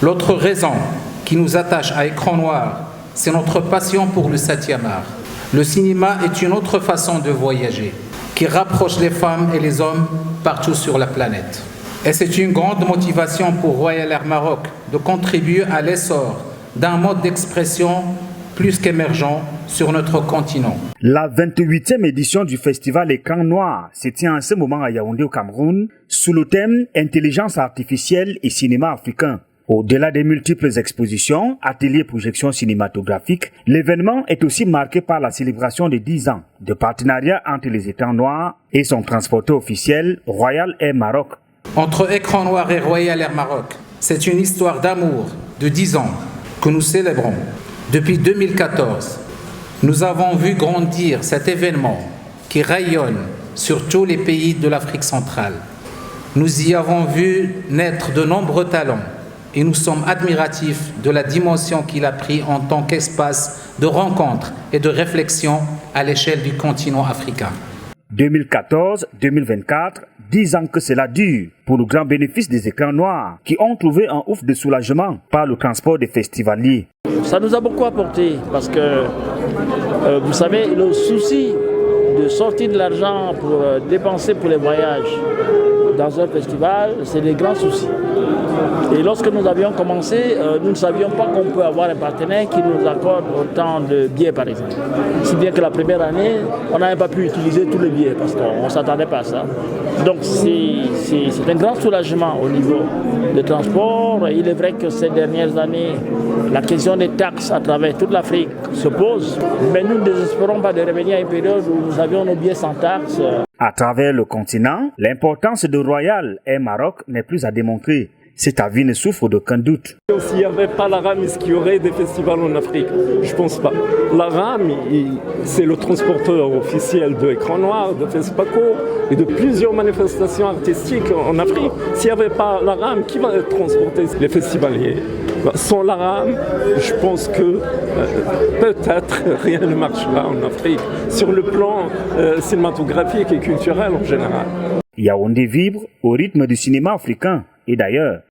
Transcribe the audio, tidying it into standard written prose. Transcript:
L'autre raison qui nous attache à Écran Noir, c'est notre passion pour le 7e art. Le cinéma est une autre façon de voyager, qui rapproche les femmes et les hommes partout sur la planète. Et c'est une grande motivation pour Royal Air Maroc de contribuer à l'essor d'un mode d'expression plus qu'émergent sur notre continent. La 28e édition du festival Écran Noir se tient en ce moment à Yaoundé au Cameroun sous le thème Intelligence artificielle et cinéma africain. Au-delà des multiples expositions, ateliers et projections cinématographiques, l'événement est aussi marqué par la célébration de 10 ans de partenariat entre les Écrans Noirs et son transporteur officiel Royal Air Maroc. Entre Écran Noir et Royal Air Maroc, c'est une histoire d'amour de 10 ans que nous célébrons. Depuis 2014, nous avons vu grandir cet événement qui rayonne sur tous les pays de l'Afrique centrale. Nous y avons vu naître de nombreux talents et nous sommes admiratifs de la dimension qu'il a pris en tant qu'espace de rencontre et de réflexion à l'échelle du continent africain. 2014-2024, 10 ans que cela dure pour le grand bénéfice des Écrans Noirs qui ont trouvé un ouf de soulagement par le transport des festivaliers. Ça nous a beaucoup apporté parce que, vous savez, le souci de sortir de l'argent pour dépenser pour les voyages dans un festival, c'est des grands soucis. Et lorsque nous avions commencé, nous ne savions pas qu'on peut avoir un partenaire qui nous accorde autant de billets, par exemple. Si bien que la première année, on n'avait pas pu utiliser tous les billets parce qu'on ne s'attendait pas à ça. Donc c'est un grand soulagement au niveau des transports. Il est vrai que ces dernières années, la question des taxes à travers toute l'Afrique se pose. Mais nous ne désespérons pas de revenir à une période où nous avions nos billets sans taxes. À travers le continent, l'importance de Royal Air Maroc n'est plus à démontrer. Cet avis ne souffre d'aucun doute. S'il n'y avait pas la RAM, est-ce qu'il y aurait des festivals en Afrique? Je ne pense pas. La RAM, c'est le transporteur officiel de Écran Noir, de FESPACO et de plusieurs manifestations artistiques en Afrique. S'il n'y avait pas la RAM, qui va transporter les festivaliers? Sans la RAM, je pense que peut-être rien ne marchera en Afrique, sur le plan cinématographique et culturel en général. Yaoundé vibre au rythme du cinéma africain et d'ailleurs.